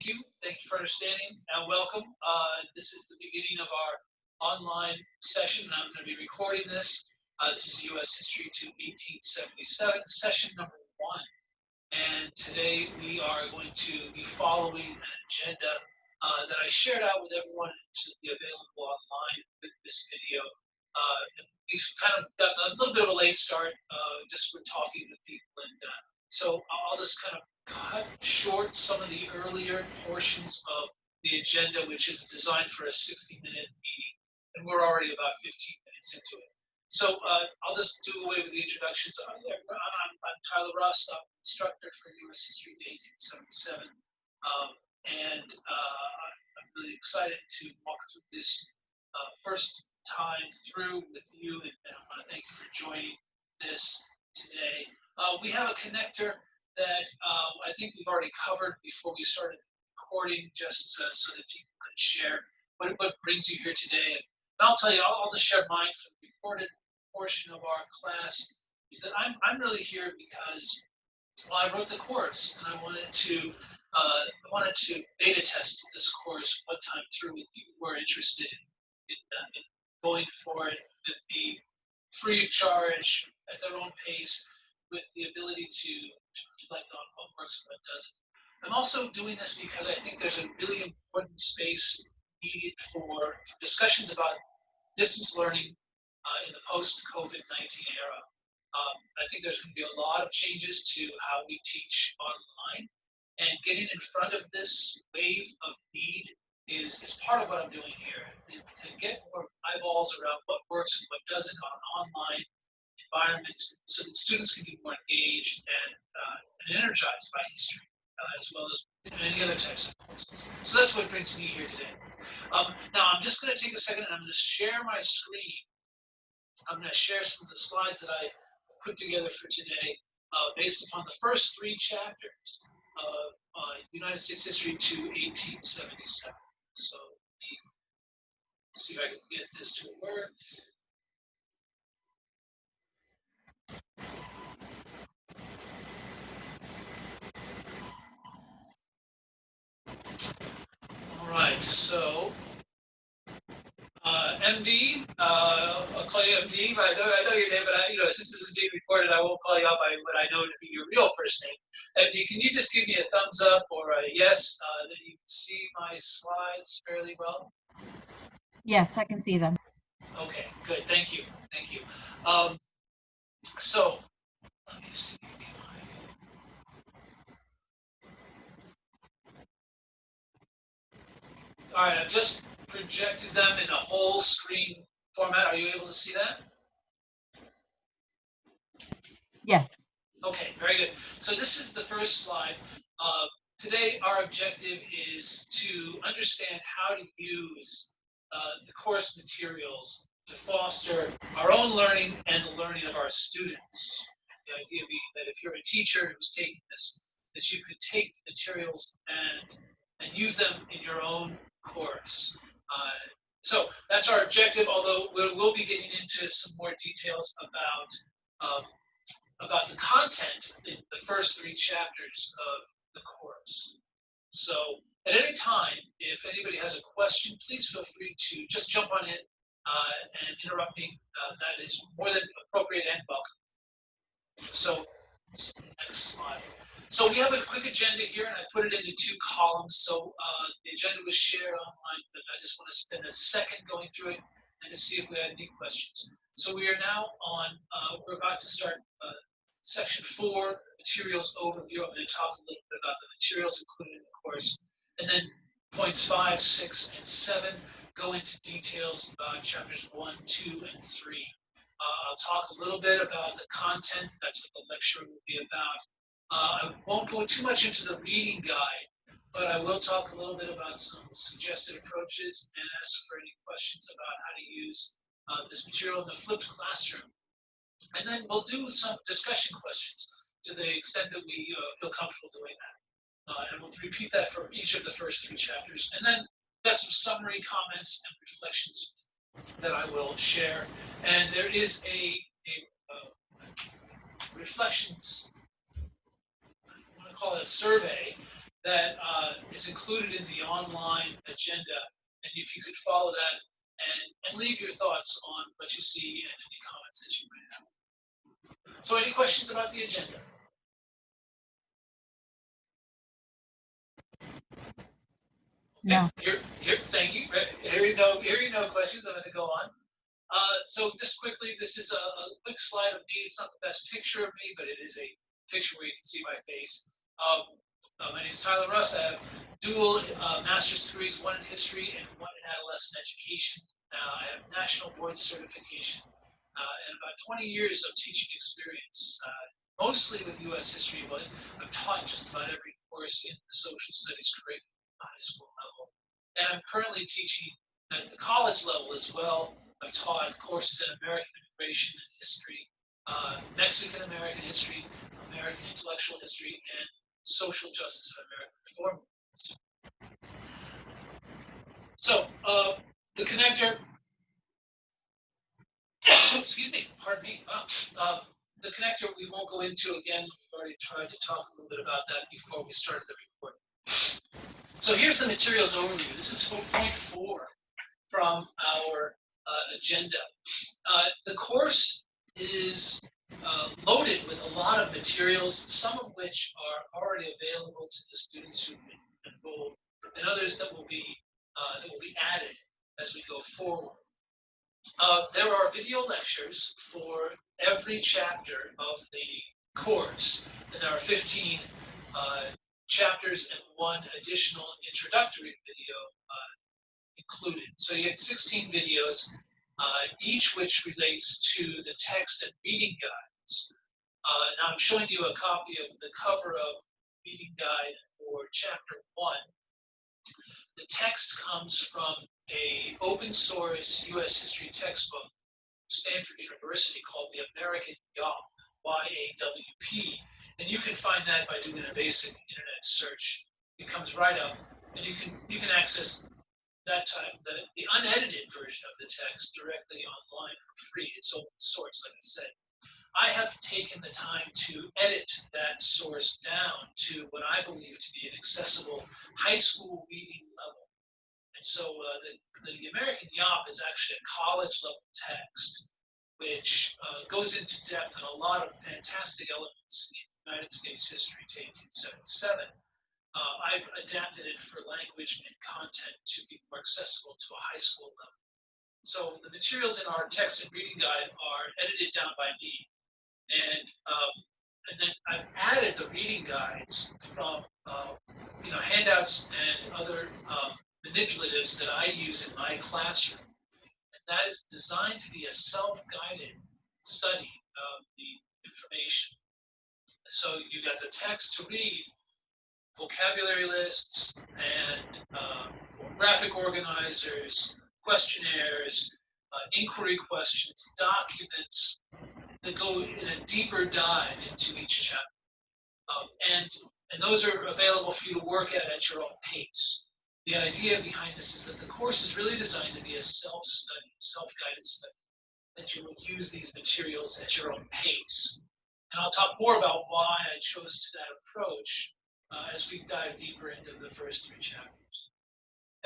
you. Thank you for understanding and welcome. This is the beginning of our online session, and I'm going to be recording this. This is U.S. History to 1877, session number 1. And today we are going to be following an agenda that I shared out with everyone. It should be available online with this video. We've kind of gotten a little bit of a late start, just with talking with people, and so I'll just kind of cut short some of the earlier portions of the agenda, which is designed for a 60-minute meeting, and we're already about 15 minutes into it. So I'll just do away with the introductions. I'm Tyler Ross, I'm instructor for U.S. History to 1877, and I'm really excited to walk through this first time through with you, and I want to thank you for joining this today. We have a connector that I think we've already covered before we started recording, just so that people can share what brings you here today. And I'll tell you, I'll just share mine for the recorded portion of our class, is that I'm really here because, well, I wrote the course, and I wanted to beta test this course one time through with people who are interested in going for it with me, free of charge, at their own pace, with the ability to reflect on what works and what doesn't. I'm also doing this because I think there's a really important space needed for discussions about distance learning in the post-COVID-19 era. I think there's going to be a lot of changes to how we teach online, and getting in front of this wave of need is part of what I'm doing here, to get more eyeballs around what works and what doesn't on an online environment, so that students can be more engaged and energized by history, as well as many other types of courses. So that's what brings me here today. Now I'm just going to take a second and I'm going to share my screen. I'm going to share some of the slides that I put together for today, based upon the first 3 chapters of United States History to 1877. So let me see if I can get this to work. All right, so MD, I'll call you MD. I know your name, but since this is being recorded, I won't call you out by what I know to be your real first name. MD, can you just give me a thumbs up or a yes that you can see my slides fairly well? Yes, I can see them. Okay, good. Thank you. Thank you. So let me see. All right, I've just projected them in a whole screen format. Are you able to see that? Yes. Okay, very good. So this is the first slide. Today, our objective is to understand how to use the course materials to foster our own learning and the learning of our students. The idea being that if you're a teacher who's taking this, that you could take the materials and use them in your own course. So that's our objective, although we'll be getting into some more details about the content in the first 3 chapters of the course. So at any time, if anybody has a question, please feel free to just jump on in and interrupt me. That is more than appropriate and welcome. So next slide. So we have a quick agenda here, and I put it into 2 columns. So the agenda was shared online, but I just want to spend a second going through it and to see if we had any questions. So we are now on, we're about to start section 4, materials overview. I'm going to talk a little bit about the materials included in the course. And then points 5, 6, and 7 go into details about chapters 1, 2, and 3. I'll talk a little bit about the content. That's what the lecture will be about. I won't go too much into the reading guide, but I will talk a little bit about some suggested approaches and ask for any questions about how to use this material in the flipped classroom. And then we'll do some discussion questions to the extent that we feel comfortable doing that. And we'll repeat that for each of the first 3 chapters. And then we've got some summary comments and reflections that I will share. And there is a reflections, I want to call it a survey, that is included in the online agenda. And if you could follow that and leave your thoughts on what you see and any comments that you might have. So any questions about the agenda? No. Thank you. Hearing no questions, I'm going to go on. So just quickly, this is a quick slide of me. It's not the best picture of me, but it is a picture where you can see my face. My name is Tyler Rust. I have dual master's degrees, one in history and one in adolescent education. I have national board certification and about 20 years of teaching experience, mostly with U.S. history, but I've taught just about every course in the social studies curriculum at the high school level. And I'm currently teaching at the college level as well. I've taught courses in American immigration and history, Mexican American history, American intellectual history, and social justice and American reform. So the connector, excuse me, pardon me. The connector we won't go into again. We've already tried to talk a little bit about that before we started the recording. So here's the materials overview. This is point 4 from our agenda. The course is loaded with a lot of materials, some of which are already available to the students who've been enrolled, and others that will be added as we go forward. There are video lectures for every chapter of the course, and there are 15 chapters and one additional introductory video included. So you get 16 videos, each which relates to the text and reading guides. Now I'm showing you a copy of the cover of reading guide for chapter 1. The text comes from an open source U.S. history textbook from Stanford University called the American YAWP, Y-A-W-P. And you can find that by doing a basic internet search. It comes right up, and you can access that time, the unedited version of the text directly online for free. It's open source, like I said. I have taken the time to edit that source down to what I believe to be an accessible high school reading level. And so the American YAWP is actually a college level text, which goes into depth on a lot of fantastic elements in United States history to 1877. I've adapted it for language and content to be more accessible to a high school level. So the materials in our text and reading guide are edited down by me, and then I've added the reading guides from handouts and other manipulatives that I use in my classroom, and that is designed to be a self-guided study of the information. So you got the text to read, vocabulary lists, and graphic organizers, questionnaires, inquiry questions, documents that go in a deeper dive into each chapter. And those are available for you to work at your own pace. The idea behind this is that the course is really designed to be a self-study, self-guided study, that you will use these materials at your own pace. And I'll talk more about why I chose that approach as we dive deeper into the first 3 chapters.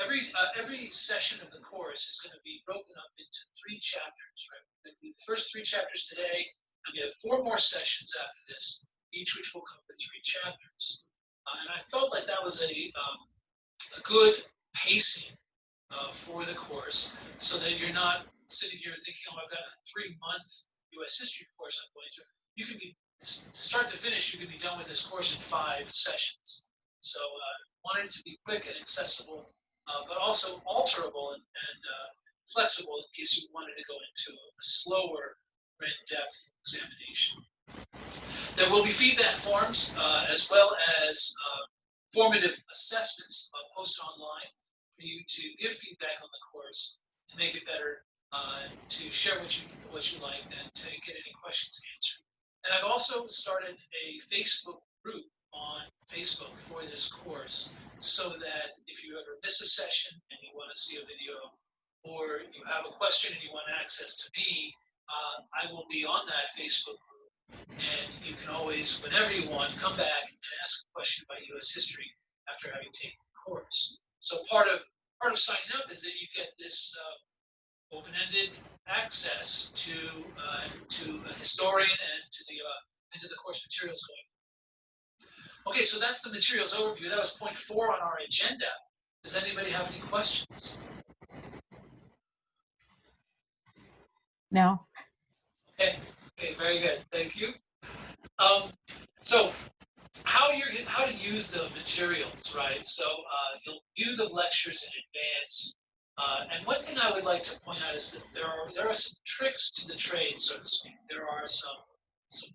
Every session of the course is going to be broken up into 3 chapters, right? We're going to do the first 3 chapters today, and we have 4 more sessions after this, each which will cover 3 chapters. And I felt like that was a good pacing for the course, so that you're not sitting here thinking, oh, I've got a 3-month U.S. history course I'm going through. You can be, start to finish, you can be done with this course in 5 sessions. So wanted it to be quick and accessible, but also alterable and flexible in case you wanted to go into a slower or in-depth examination. There will be feedback forms as well as formative assessments posted online for you to give feedback on the course, to make it better, to share what you liked, and to get any questions answered. And I've also started a Facebook group on Facebook for this course, so that if you ever miss a session and you want to see a video, or you have a question and you want access to me, I will be on that Facebook group, and you can always, whenever you want, come back and ask a question about U.S. history after having taken the course. So part of signing up is that you get this open-ended access to a historian and to the course materials going. Okay, so that's the materials overview. That was point 4 on our agenda. Does anybody have any questions? No. Okay, very good. Thank you. So how to use the materials, right? So you'll view the lectures in advance. And one thing I would like to point out is that there are some tricks to the trade, so to speak. There are some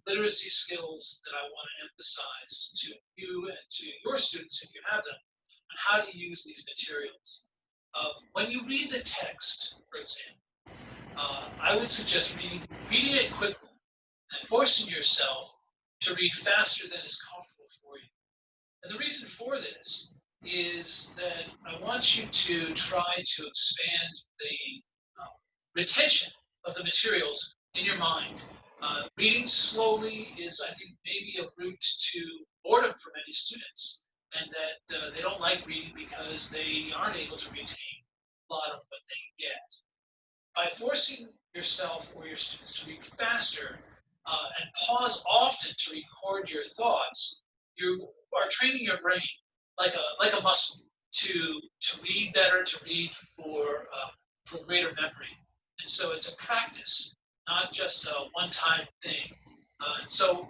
literacy skills that I want to emphasize to you and to your students, if you have them, on how to use these materials. When you read the text, for example, I would suggest reading it quickly and forcing yourself to read faster than is comfortable for you. And the reason for this is that I want you to try to expand the retention of the materials in your mind. Reading slowly is, I think, maybe a route to boredom for many students, and that they don't like reading because they aren't able to retain a lot of what they get. By forcing yourself or your students to read faster and pause often to record your thoughts, you are training your brain like a muscle to read better, to read for greater memory. And so it's a practice, not just a one-time thing. And so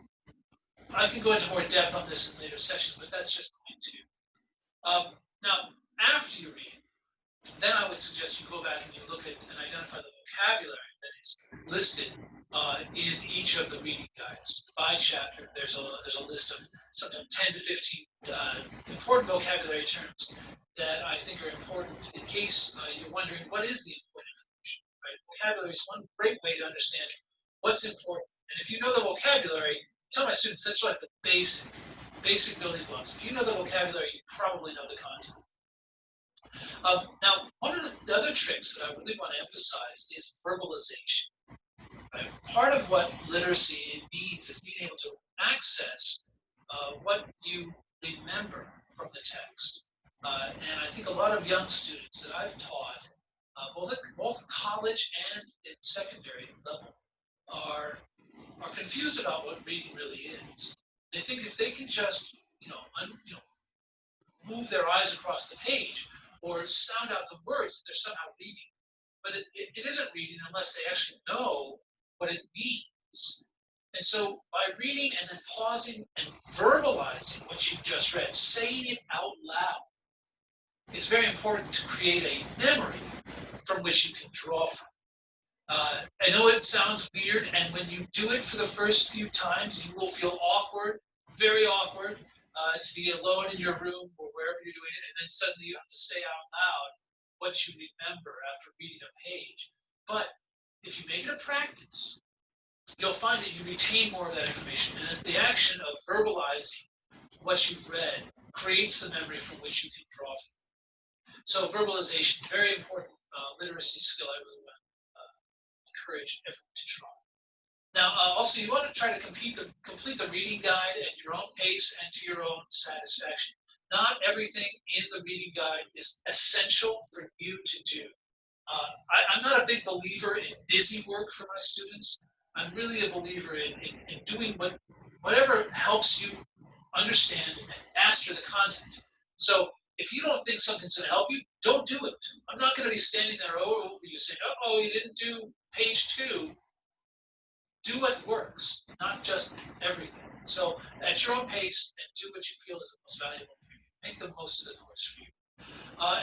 I can go into more depth on this in later sessions, but that's just point 2. Now, after you read, then I would suggest you go back and you look at and identify the vocabulary that is listed in each of the reading guides. By chapter, there's a list of sometimes 10 to 15 important vocabulary terms that I think are important in case you're wondering what is the important information. Right? Vocabulary is one great way to understand what's important. And if you know the vocabulary, I tell my students that's like the basic building blocks. If you know the vocabulary, you probably know the content. Now, one of the other tricks that I really want to emphasize is verbalization. Right? Part of what literacy needs is being able to access what you remember from the text. And I think a lot of young students that I've taught, both college and at secondary level, are confused about what reading really is. They think if they can just move their eyes across the page or sound out the words, that they're somehow reading. But it isn't reading unless they actually know what it means. And so by reading and then pausing and verbalizing what you've just read, saying it out loud, is very important to create a memory from which you can draw from. I know it sounds weird, and when you do it for the first few times, you will feel awkward, very awkward, to be alone in your room or wherever you're doing it, and then suddenly you have to say out loud what you remember after reading a page. But if you make it a practice, you'll find that you retain more of that information, and that the action of verbalizing what you've read creates the memory from which you can draw from. So verbalization, very important literacy skill I really want to encourage everyone to try. Now, also, you want to try to complete the reading guide at your own pace and to your own satisfaction. Not everything in the reading guide is essential for you to do. I'm not a big believer in busy work for my students. I'm really a believer in doing whatever helps you understand and master the content. So if you don't think something's going to help you, don't do it. I'm not going to be standing there over you saying, "Oh, you didn't do page 2." Do what works, not just everything. So at your own pace, and do what you feel is the most valuable for you. Make the most of the course for you.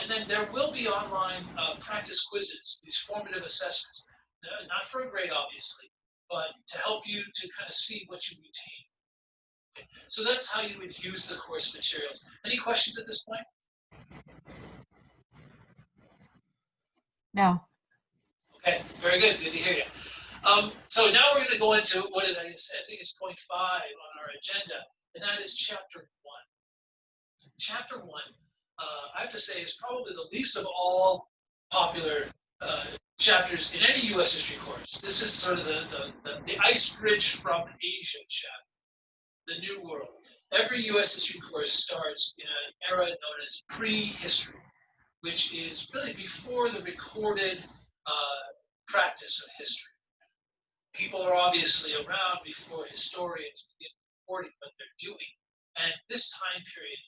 And then there will be online practice quizzes, these formative assessments. Not for a grade, obviously, but to help you to kind of see what you retain. Okay. So that's how you would use the course materials. Any questions at this point? No. Okay, very good. Good to hear you. So now we're going to go into what is, I think it's point 5 on our agenda, and that is chapter 1. Chapter 1, I have to say, is probably the least of all popular chapters in any U.S. history course. This is sort of the ice bridge from Asia chapter, the New World. every U.S. history course starts in an era known as prehistory, which is really before the recorded practice of history. People are obviously around before historians begin recording what they're doing. And this time period,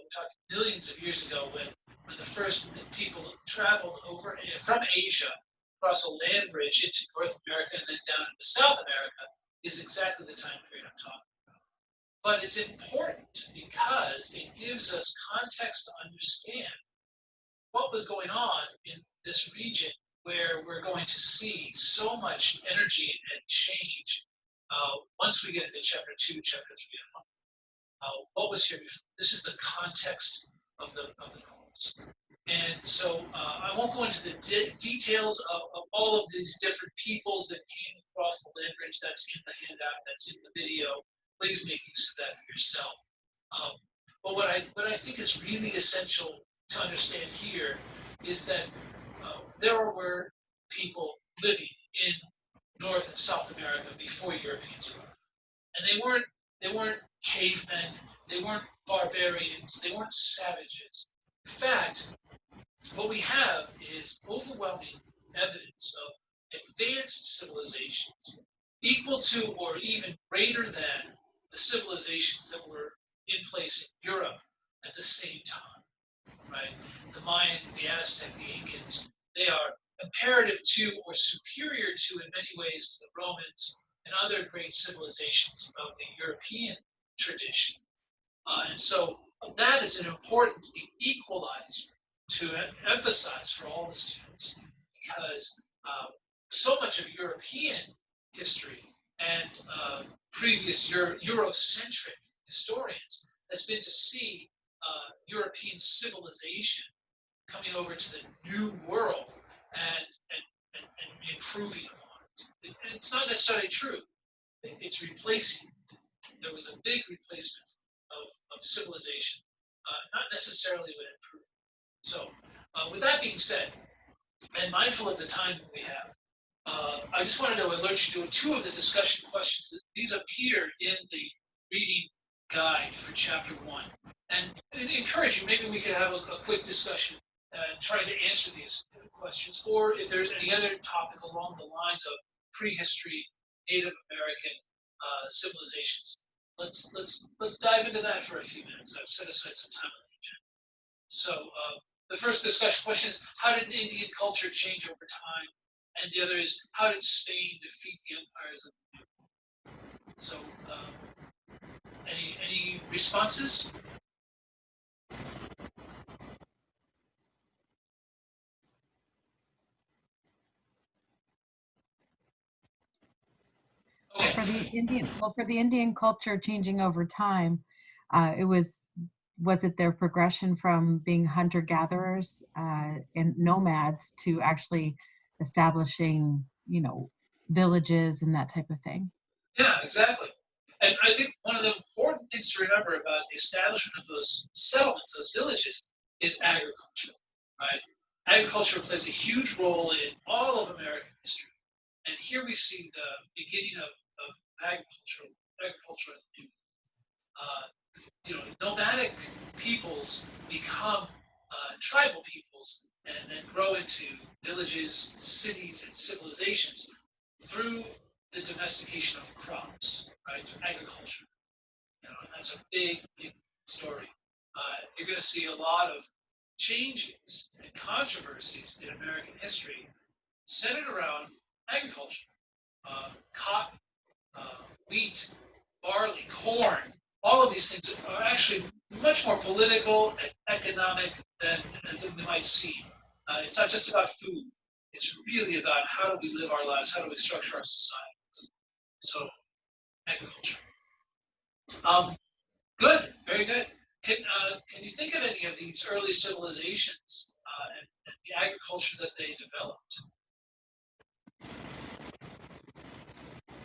we're talking millions of years ago, when the first people traveled over from Asia across a land bridge into North America and then down into South America, is exactly the time period I'm talking about. But it's important because it gives us context to understand what was going on in this region where we're going to see so much energy and change once we get into chapter 2, chapter 3, and 1. What was here before? This is the context of the course. And so I won't go into the details of all of these different peoples that came across the land bridge. That's in the handout, that's in the video. Please make use of that for yourself. But what I think is really essential to understand here is that there were people living in North and South America before Europeans arrived, and they weren't cavemen, they weren't barbarians, they weren't savages. In fact, what we have is overwhelming evidence of advanced civilizations equal to or even greater than the civilizations that were in place in Europe at the same time, right? The Mayan, the Aztec, the Incans, they are comparative to or superior to, in many ways, to the Romans and other great civilizations of the European tradition. And so that is an important equalizer to emphasize for all the students, because so much of European history and previous Eurocentric historians has been to see European civilization coming over to the New World and improving upon it. And it's not necessarily true. It's replacing it. There was a big replacement of civilization, not necessarily with improvement. So, with that being said, and mindful of the time that we have, I just wanted to alert you to two of the discussion questions. These appear in the reading guide for chapter 1. And encourage you, maybe we could have a quick discussion trying to answer these questions, or if there's any other topic along the lines of prehistory, Native American civilizations. Let's dive into that for a few minutes. I've set aside some time on the agenda. So the first discussion question is, how did Indian culture change over time? And the other is, how did Spain defeat the empires of the New? So any responses? Okay. For the Indian culture changing over time, it was it their progression from being hunter-gatherers and nomads to actually establishing, villages and that type of thing? Yeah, exactly. And I think one of the important things to remember about the establishment of those settlements, those villages, is agriculture, right? Agriculture plays a huge role in all of American history. And here we see the beginning of agriculture. Nomadic peoples become tribal peoples and then grow into villages, cities, and civilizations through the domestication of crops, right? Through agriculture. And that's a big, big story. You're going to see a lot of changes and controversies in American history centered around agriculture. Cotton, wheat, barley, corn, all of these things are actually much more political and economic than we might see. It's not just about food. It's really about how do we live our lives, how do we structure our societies. So, agriculture. Good, very good. Can you think of any of these early civilizations and the agriculture that they developed?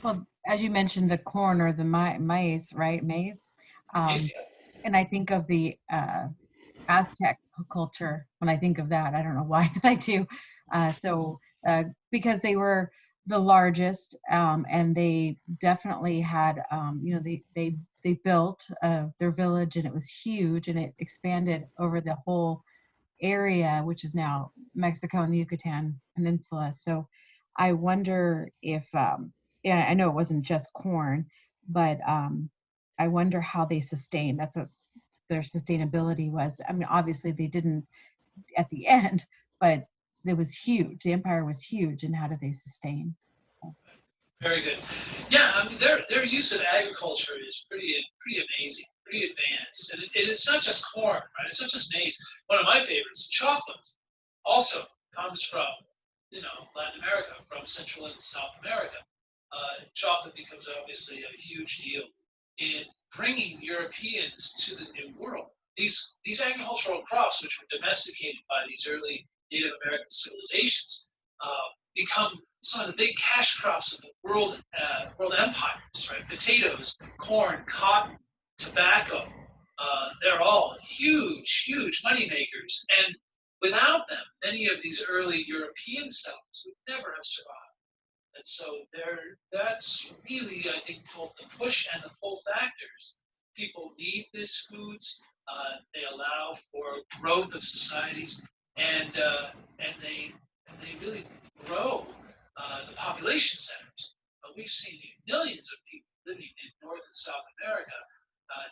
Well, as you mentioned, the corn or the maize, right? Maize. And I think of the Aztec culture when I think of that. I don't know why, but I do. Because they were the largest, and they definitely had, they they built their village, and it was huge, and it expanded over the whole area, which is now Mexico and the Yucatan Peninsula. So I wonder if, yeah, I know it wasn't just corn, but I wonder how they sustained. That's what their sustainability was. I mean, obviously they didn't at the end, but it was huge. The empire was huge, and how did they sustain? So, Very good. Yeah, I mean, their use of agriculture is pretty amazing, pretty advanced, and it's not just corn, right? It's not just maize. One of my favorites, chocolate, also comes from Latin America, from Central and South America. Chocolate becomes obviously a huge deal in bringing Europeans to the New World. These agricultural crops, which were domesticated by these early Native American civilizations, become some of the big cash crops of the world empires, right? Potatoes, corn, cotton, tobacco. They're all huge money makers. And without them, many of these early European settlers would never have survived. And so that's really, I think, both the push and the pull factors. People need these foods. They allow for growth of societies, and they really grow the population centers. We've seen millions of people living in North and South America,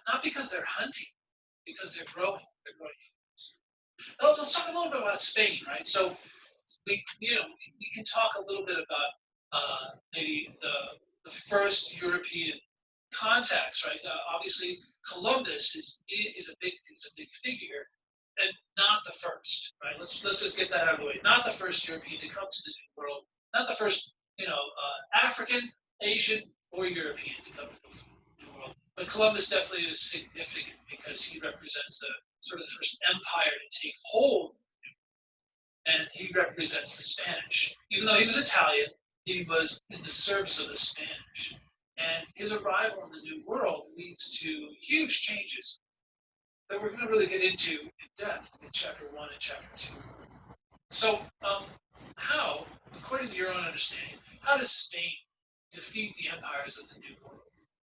not because they're hunting, because they're growing. They're growing foods. Now, let's talk a little bit about Spain, right? So we can talk a little bit about maybe the first European contacts, right? Obviously, Columbus is a big figure, and not the first, right? Let's just get that out of the way. Not the first European to come to the New World. Not the first, African, Asian, or European to come to the New World. But Columbus definitely is significant because he represents the sort of the first empire to take hold, and he represents the Spanish. Even though he was Italian, he was in the service of the Spanish. And his arrival in the New World leads to huge changes that we're going to really get into in depth in chapter 1 and chapter 2. So, how, according to your own understanding, how does Spain defeat the empires of the New World?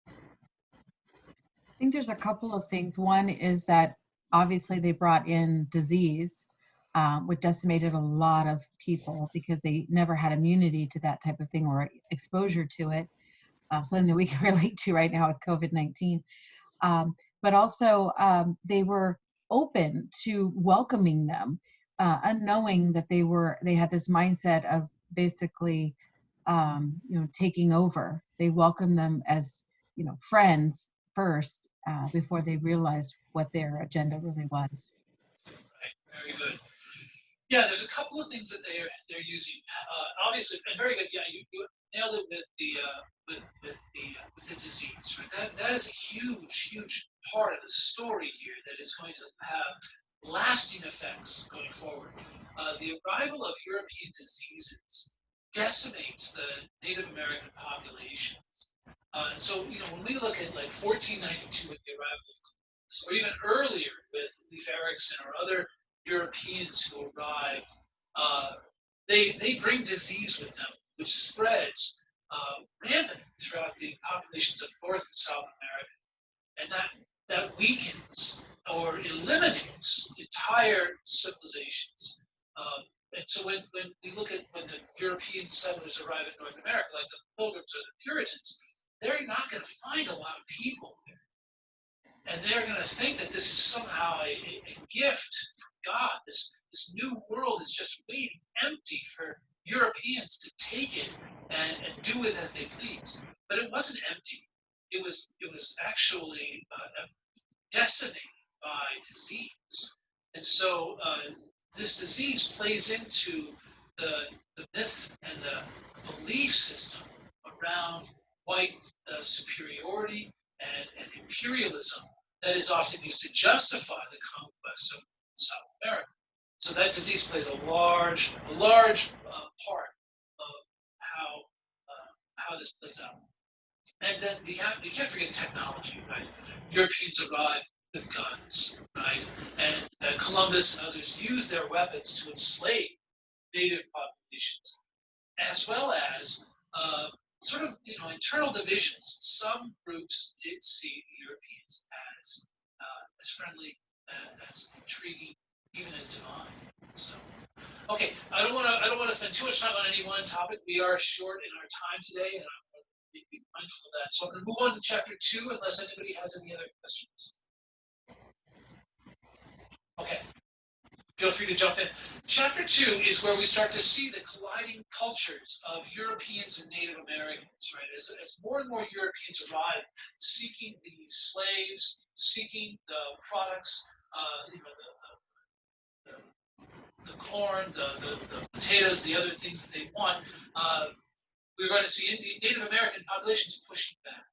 I think there's a couple of things. One is that obviously they brought in disease, which decimated a lot of people because they never had immunity to that type of thing or exposure to it. Something that we can relate to right now with COVID-19. But also they were open to welcoming them, unknowing that they had this mindset of basically, taking over. They welcomed them as, friends first, before they realized what their agenda really was. Right, very good. Yeah, there's a couple of things that they're using. Obviously, and very good. Yeah, you nailed it with the disease. Right, that is a huge part of the story here that is going to have lasting effects going forward. The arrival of European diseases decimates the Native American populations. So when we look at like 1492 with the arrival of Columbus, or even earlier with Leif Erikson or other Europeans who arrive, they bring disease with them, which spreads rampant throughout the populations of North and South America, and that weakens or eliminates entire civilizations. And so when we look at when the European settlers arrive in North America, like the Pilgrims or the Puritans, they're not going to find a lot of people there. And they're going to think that this is somehow a gift from God. This new world is just waiting empty for Europeans to take it and do with as they please. But it wasn't empty. It was actually decimated by disease. And so this disease plays into the myth and the belief system around white superiority and imperialism that is often used to justify the conquest of South America. So that disease plays a large part of how this plays out. And then we can't forget technology, right? Europeans arrived with guns, right? And Columbus and others used their weapons to enslave native populations, as well as sort of, internal divisions. Some groups did see the Europeans as friendly, as intriguing, even as divine. So, okay, I don't want to spend too much time on any one topic. We are short in our time today, and I'm going to be mindful of that. So I'm going to move on to chapter 2, unless anybody has any other questions. Okay. Feel free to jump in. Chapter 2 is where we start to see the colliding cultures of Europeans and Native Americans, right? As more and more Europeans arrive, seeking these slaves, seeking the products, the corn, the potatoes, the other things that they want, we're going to see Native American populations pushing back,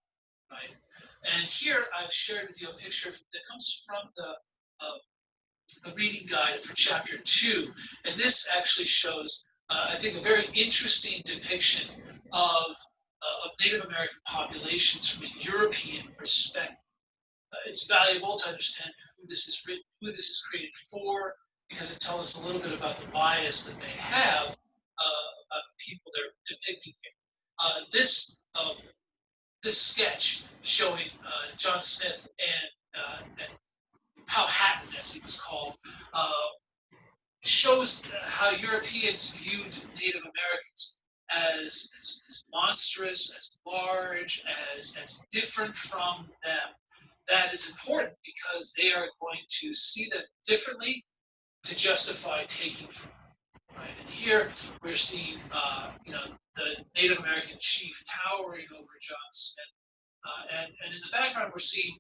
right? And here I've shared with you a picture that comes from the reading guide for chapter 2, and this actually shows, I think, a very interesting depiction of Native American populations from a European perspective. It's valuable to understand who this is written, who this is created for, because it tells us a little bit about the bias that they have about the people they're depicting here. This sketch showing John Smith and Powhatan, as he was called, shows how Europeans viewed Native Americans as monstrous, as large, as different from them. That is important because they are going to see them differently to justify taking from them. Right? And here we're seeing, the Native American chief towering over John Smith, and in the background we're seeing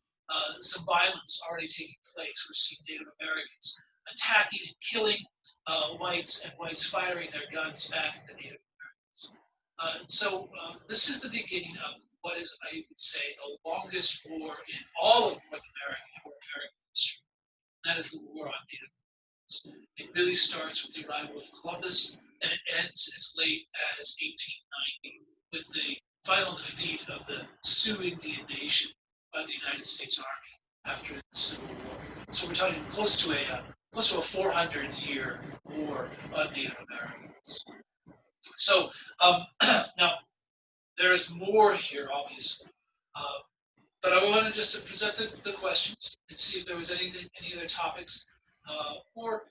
some violence already taking place. We're seeing Native Americans attacking and killing whites, and whites firing their guns back at the Native Americans. So this is the beginning of what is, I would say, the longest war in all of North American history. That is the war on Native Americans. It really starts with the arrival of Columbus, and it ends as late as 1890 with the final defeat of the Sioux Indian Nation by the United States Army after the Civil War. So we're talking close to a 400-year war on Native Americans. So now there's more here, obviously, but I wanted just to present the questions and see if there was any other topics or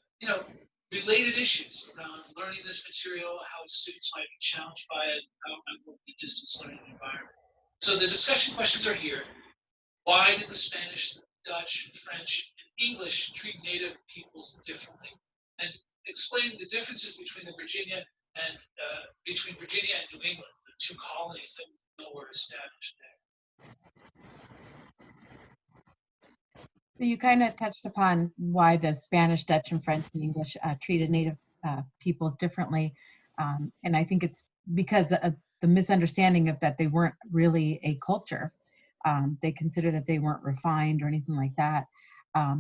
related issues around learning this material, how students might be challenged by it, how it might work in a distance learning environment. So the discussion questions are here. Why did the Spanish, Dutch, French, and English treat Native peoples differently? And explain the differences between Virginia and New England, the two colonies that were established there. So you kind of touched upon why the Spanish, Dutch, and French and English treated Native peoples differently. And I think it's because of the misunderstanding of that they weren't really a culture. They considered that they weren't refined or anything like that.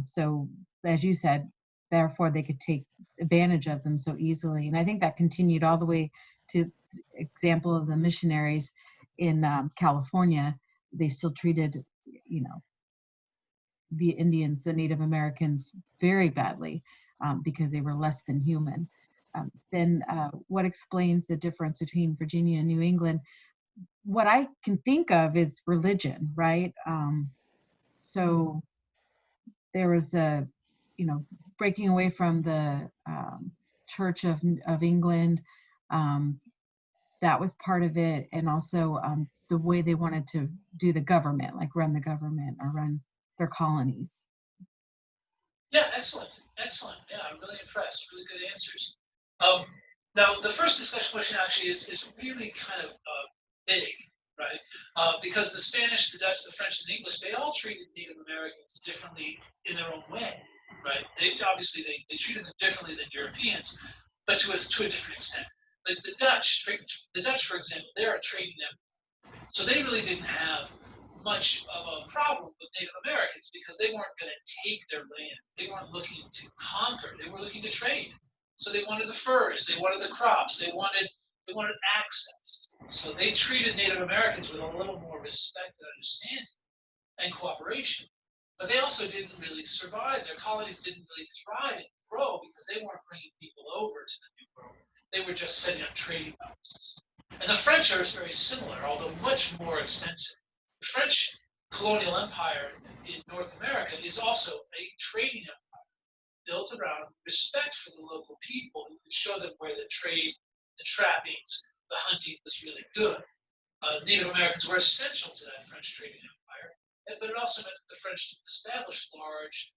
So as you said, therefore they could take advantage of them so easily. And I think that continued all the way to example of the missionaries in California. They still treated, the Indians, the Native Americans, very badly because they were less than human. Then what explains the difference between Virginia and New England? What I can think of is religion, right? So there was a, breaking away from the Church of England. That was part of it, and also the way they wanted to do the government, like run the government or run their colonies. Yeah, excellent. Yeah, I'm really impressed. Really good answers. Now, the first discussion question actually is really kind of big, right? Because the Spanish, the Dutch, the French, and the English, they all treated Native Americans differently in their own way, right? They treated them differently than Europeans, but to a different extent. Like the Dutch, for example, they are trading them, so they really didn't have much of a problem with Native Americans because they weren't going to take their land. They weren't looking to conquer. They were looking to trade. So they wanted the furs, they wanted the crops, they wanted access. So they treated Native Americans with a little more respect and understanding and cooperation. But they also didn't really survive. Their colonies didn't really thrive and grow because they weren't bringing people over to the New World. They were just setting up trading posts. And the French are very similar, although much more extensive. The French colonial empire in North America is also a trading empire built around respect for the local people who could show them where the trade, the trappings, the hunting was really good. Native Americans were essential to that French trading empire, but it also meant that the French established large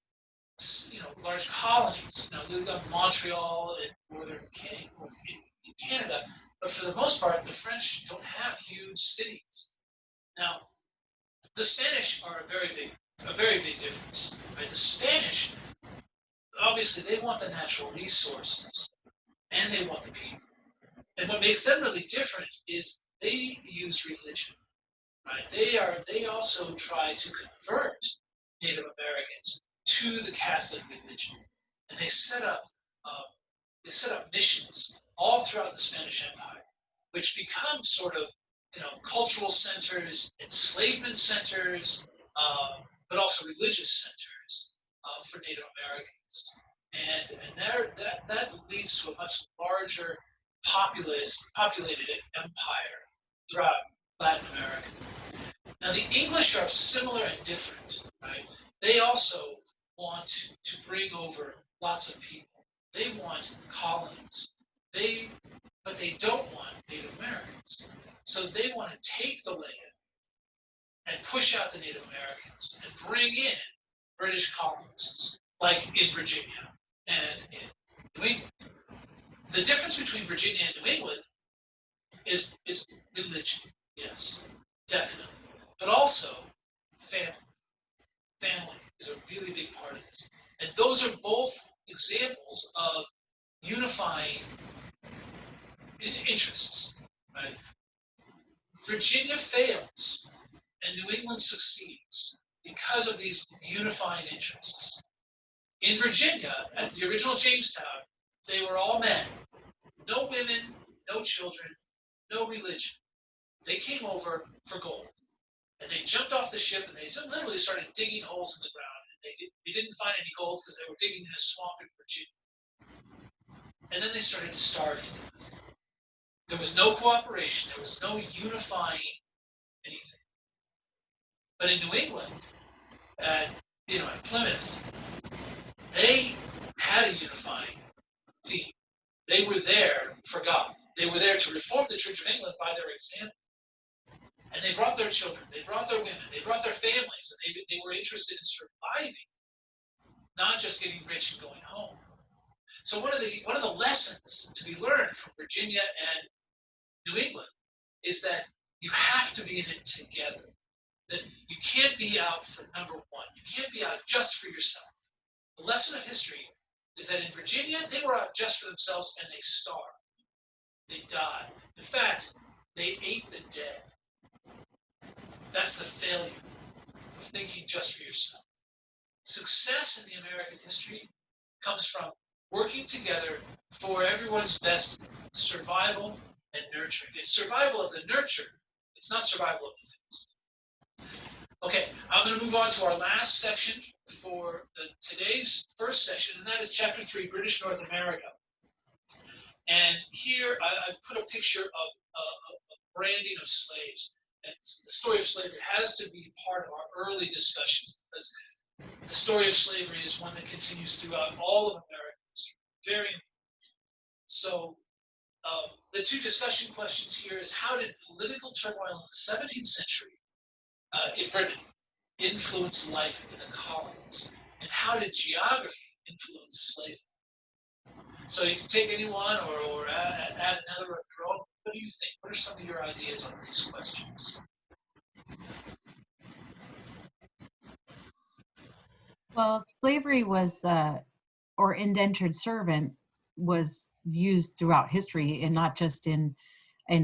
colonies. We've got Montreal and northern in Canada, but for the most part, the French don't have huge cities. Now, the Spanish are a very big difference. Right? The Spanish, obviously, they want the natural resources and they want the people. And what makes them really different is they use religion. Right? They also try to convert Native Americans to the Catholic religion, and they set up missions all throughout the Spanish Empire, which become sort of cultural centers, enslavement centers, but also religious centers for Native Americans, and that leads to a much larger populated empire throughout Latin America. Now, the English are similar and different, right? They also want to bring over lots of people. They want colonies. But they don't want Native Americans. So they want to take the land and push out the Native Americans and bring in British colonists, like in Virginia and in New England. The difference between Virginia and New England is religion, yes, definitely. But also family. Family is a really big part of this. And those are both examples of unifying interests, right? Virginia fails and New England succeeds because of these unifying interests. In Virginia, at the original Jamestown, they were all men. No women, no children, no religion. They came over for gold. And they jumped off the ship and they literally started digging holes in the ground. And they didn't find any gold because they were digging in a swamp in Virginia. And then they started to starve to death. There was no cooperation. There was no unifying anything. But in New England, at Plymouth, they had a unifying theme. They were there for God. They were there to reform the Church of England by their example. And they brought their children, they brought their women, they brought their families, and they were interested in surviving, not just getting rich and going home. So one of the lessons to be learned from Virginia and New England is that you have to be in it together. That you can't be out for number one. You can't be out just for yourself. The lesson of history is that in Virginia, they were out just for themselves and they starved. They died. In fact, they ate the dead. That's the failure of thinking just for yourself. Success in the American history comes from working together for everyone's best survival and nurturing. It's survival of the nurture. It's not survival of the things. Okay, I'm going to move on to our last section for today's first session, and that is Chapter 3, British North America. And here I put a picture of a branding of slaves. And the story of slavery has to be part of our early discussions because the story of slavery is one that continues throughout all of American history. Very important. So the two discussion questions here is how did political turmoil in the 17th century in Britain influence life in the colonies? And how did geography influence slavery? So you can take any one or add another of your own. What do you think? What are some of your ideas on these questions? Well, slavery was, or indentured servant was used throughout history and not just in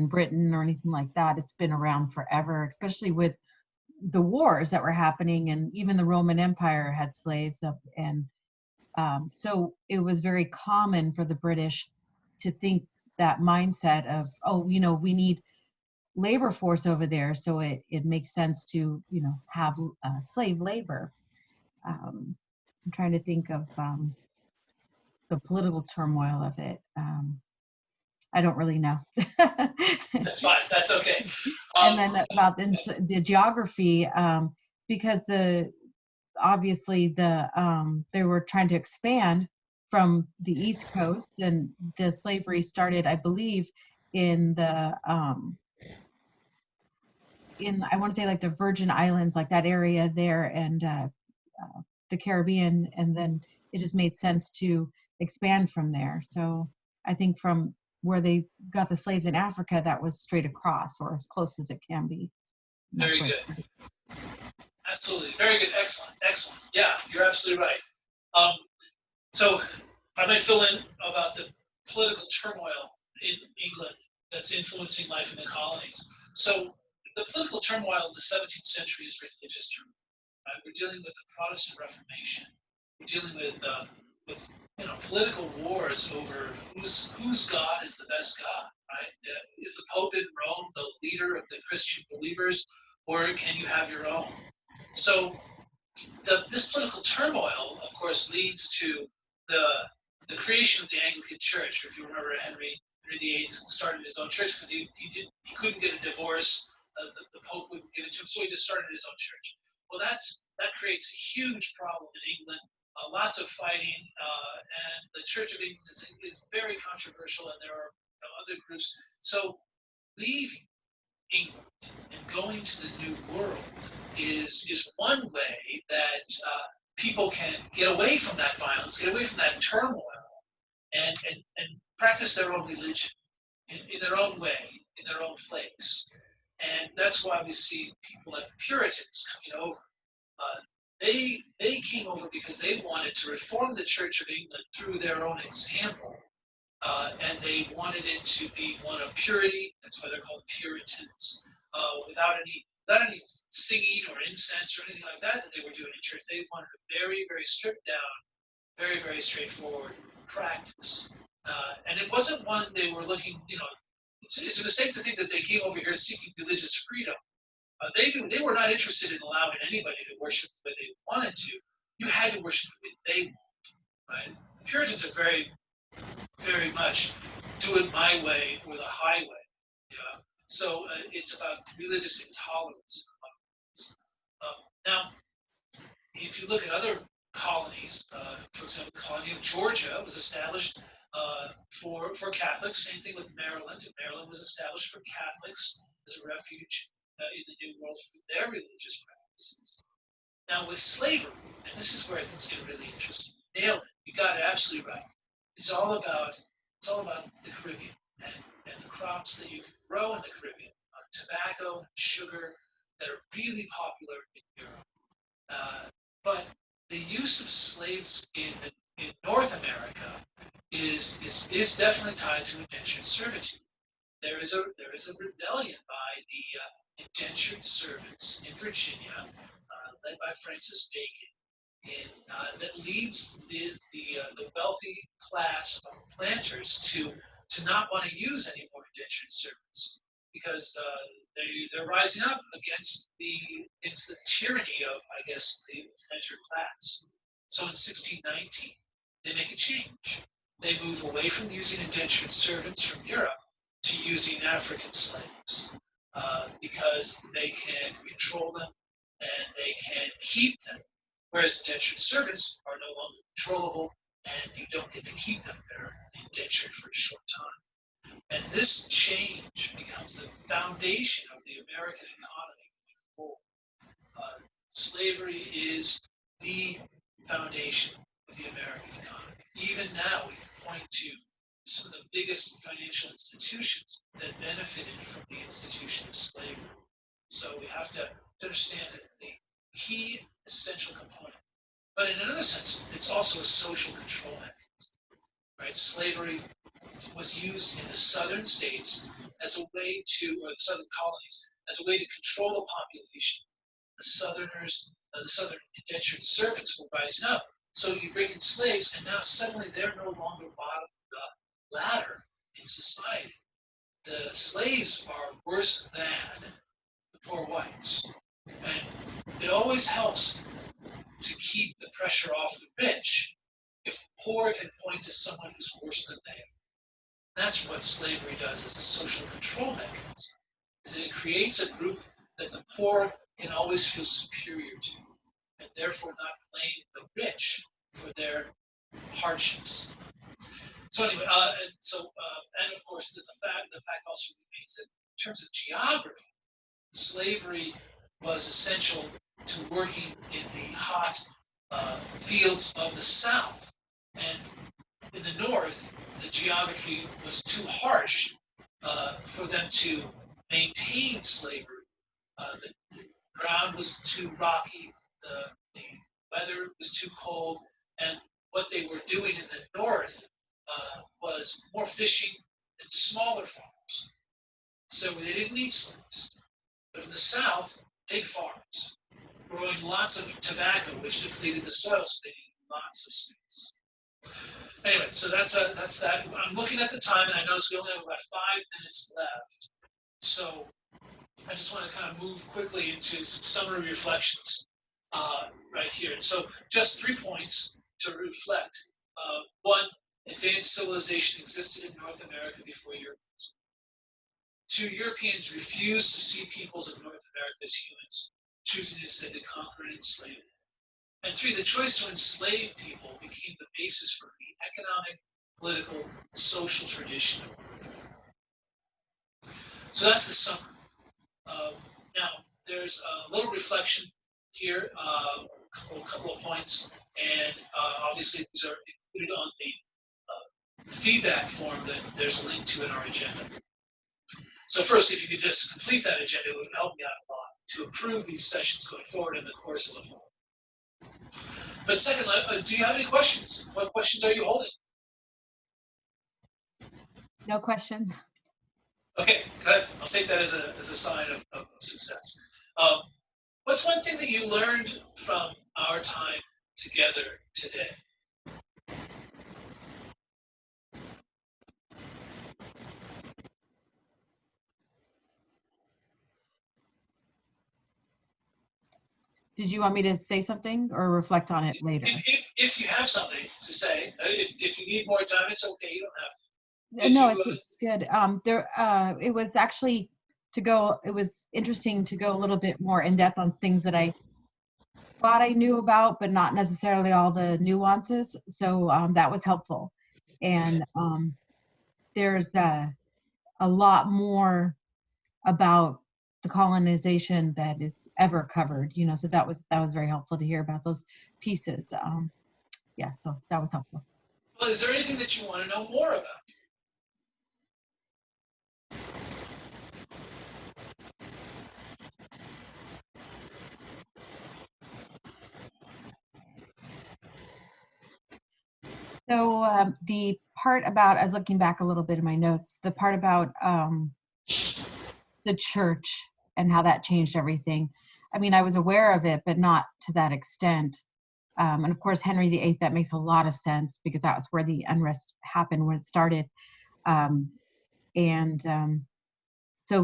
Britain or anything like that. It's been around forever, especially with the wars that were happening, and even the Roman Empire had slaves up, and so it was very common for the British to think that mindset of, oh, we need labor force over there, so it makes sense to have slave labor. I'm trying to think of the political turmoil of it. I don't really know. That's fine. That's okay. And Um, then about the geography, because obviously they were trying to expand from the East Coast, and the slavery started, I believe, in I want to say like the Virgin Islands, like that area there, and the Caribbean, and then it just made sense to expand from there. So I think from where they got the slaves in Africa, that was straight across, or as close as it can be. And that's Very where it good. started. Absolutely. Very good. Excellent. Excellent. Yeah, you're absolutely right. Um, so I might fill in about the political turmoil in England that's influencing life in the colonies. So the political turmoil in the 17th century is religious turmoil. Right? We're dealing with the Protestant Reformation. We're dealing with political wars over whose God is the best God. Right? Is the Pope in Rome the leader of the Christian believers, or can you have your own? So this political turmoil, of course, leads to the creation of the Anglican Church. If you remember, Henry VIII started his own church because he couldn't get a divorce. The Pope wouldn't give it to him, so he just started his own church. Well, that creates a huge problem in England. Lots of fighting, and the Church of England is very controversial, and there are other groups. So leaving England and going to the New World is one way that people can get away from that violence, get away from that turmoil, and practice their own religion in their own way, in their own place. And that's why we see people like the Puritans coming over. They came over because they wanted to reform the Church of England through their own example, and they wanted it to be one of purity. That's why they're called Puritans. Without any singing or incense or anything like that they were doing in church. They wanted a very, very stripped down, very, very straightforward practice. And it wasn't one they were looking. It's a mistake to think that they came over here seeking religious freedom. They were not interested in allowing anybody to worship the way they wanted to. You had to worship the way they wanted. Right? The Puritans are very, very much do it my way or the highway. Yeah. So it's about religious intolerance. Now, if you look at other colonies, for example, the colony of Georgia was established for Catholics. Same thing with Maryland. Maryland was established for Catholics as a refuge in the New World for their religious practices. Now, with slavery, and this is where things get really interesting. Nailed it. You got it absolutely right. It's all about the Caribbean and the crops that you can grow in the Caribbean, tobacco and sugar that are really popular in Europe. But the use of slaves in North America is definitely tied to indentured servitude. There is a rebellion by the indentured servants in Virginia, led by Francis Bacon, that leads the wealthy class of planters to not want to use any more indentured servants because they're rising up against the tyranny of, I guess, the planter class. So in 1619, they make a change. They move away from using indentured servants from Europe to using African slaves because they can control them and they can keep them. Whereas indentured servants are no longer controllable and you don't get to keep them. They're indentured for a short time. And this change becomes the foundation of the American economy going forward. Slavery is the foundation of the American economy. Even now, we can point to some of the biggest financial institutions that benefited from the institution of slavery. So we have to understand that the key essential component. But in another sense, it's also a social control mechanism. Right? Slavery was used in the southern states as a way to, or the southern colonies, as a way to control the population. The Southerners, the Southern indentured servants were rising up. So you bring in slaves, and now suddenly they're no longer bottom of the ladder in society. The slaves are worse than the poor whites. And it always helps to keep the pressure off the rich if the poor can point to someone who's worse than they are. That's what slavery does as a social control mechanism, is it creates a group that the poor can always feel superior to, and therefore not blame the rich for their hardships. So anyway, and of course, the fact also remains that in terms of geography, slavery was essential to working in the hot fields of the South. And in the North, the geography was too harsh for them to maintain slavery. The ground was too rocky, the weather was too cold, and what they were doing in the North was more fishing and smaller farms. So they didn't need slaves. But in the South, big farms, growing lots of tobacco, which depleted the soil, so they needed lots of space. Anyway, so that's that. I'm looking at the time, and I notice we only have about 5 minutes left. So I just want to kind of move quickly into some summary reflections right here. And so just 3 points to reflect. One, advanced civilization existed in North America before Europeans. 2, Europeans refused to see peoples of North America as humans, choosing instead to conquer and enslave. And 3, the choice to enslave people became the basis for the economic, political, social tradition of North America. So that's the summary. Now, there's a little reflection here, a couple of points, and obviously these are included on the feedback form that there's a link to in our agenda. So first, if you could just complete that agenda, it would help me out a lot to improve these sessions going forward and the course as a whole. But second, do you have any questions? What questions are you holding? No questions. Okay, good. I'll take that as a sign of success. What's one thing that you learned from our time together today? Did you want me to say something or reflect on it later? If you have something to say, if you need more time, it's okay. You don't have to. No, it's good. It was actually it was interesting to go a little bit more in depth on things that I thought I knew about, but not necessarily all the nuances. So that was helpful. And there's a lot more about the colonization that is ever covered, so that was very helpful to hear about those pieces. Yeah, so that was helpful. Well, is there anything that you want to know more about? So the part about, I was looking back a little bit in my notes, the part about the church and how that changed everything. I mean, I was aware of it, but not to that extent. And of course, Henry VIII, that makes a lot of sense because that was where the unrest happened when it started. So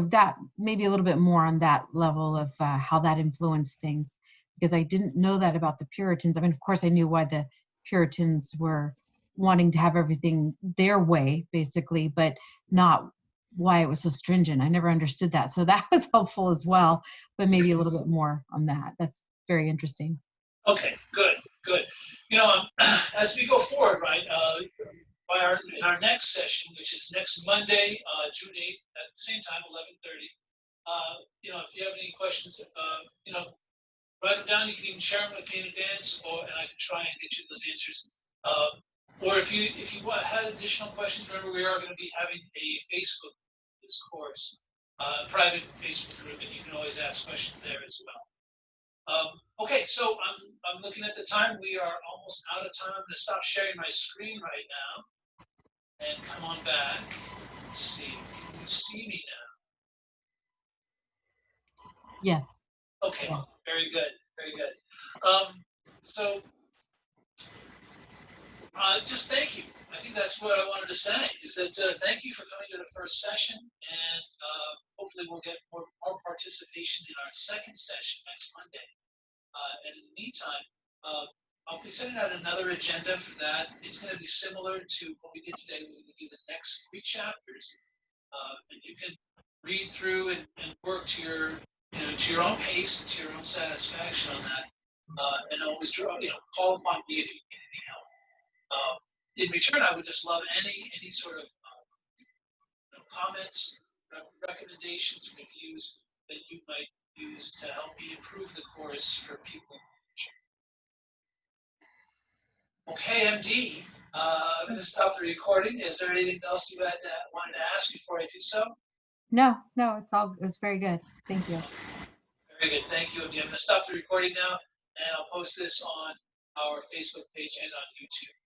that maybe a little bit more on that level of how that influenced things, because I didn't know that about the Puritans. I mean, of course, I knew why the Puritans were wanting to have everything their way, basically, but not why it was so stringent. I never understood that. So that was helpful as well, but maybe a little bit more on that. That's very interesting. Okay, good. As we go forward, right, in our next session, which is next Monday, June 8th, at the same time, 11:30. If you have any questions, write them down. You can even share them with me in advance, and I can try and get you those answers. Or if you had additional questions, remember we are going to be having a Facebook this course, private Facebook group, and you can always ask questions there as well. Okay, so I'm looking at the time. We are almost out of time. I'm going to stop sharing my screen right now and come on back. Let's see, can you see me now? Yes. Okay, yeah. Very good, very good. Just thank you. I think that's what I wanted to say, is that thank you for coming to the first session, and hopefully we'll get more participation in our second session next Monday. And in the meantime, I'll be sending out another agenda for that. It's going to be similar to what we did today. We're going to do the next 3 chapters, and you can read through and work to your, to your own pace and to your own satisfaction on that. And always draw, call upon me if you need any help. In return, I would just love any sort of comments, recommendations, reviews that you might use to help me improve the course for people. Okay, MD, I'm going to stop the recording. Is there anything else you had wanted to ask before I do so? No, it's very good. Thank you. Very good, thank you, MD. I'm going to stop the recording now, and I'll post this on our Facebook page and on YouTube.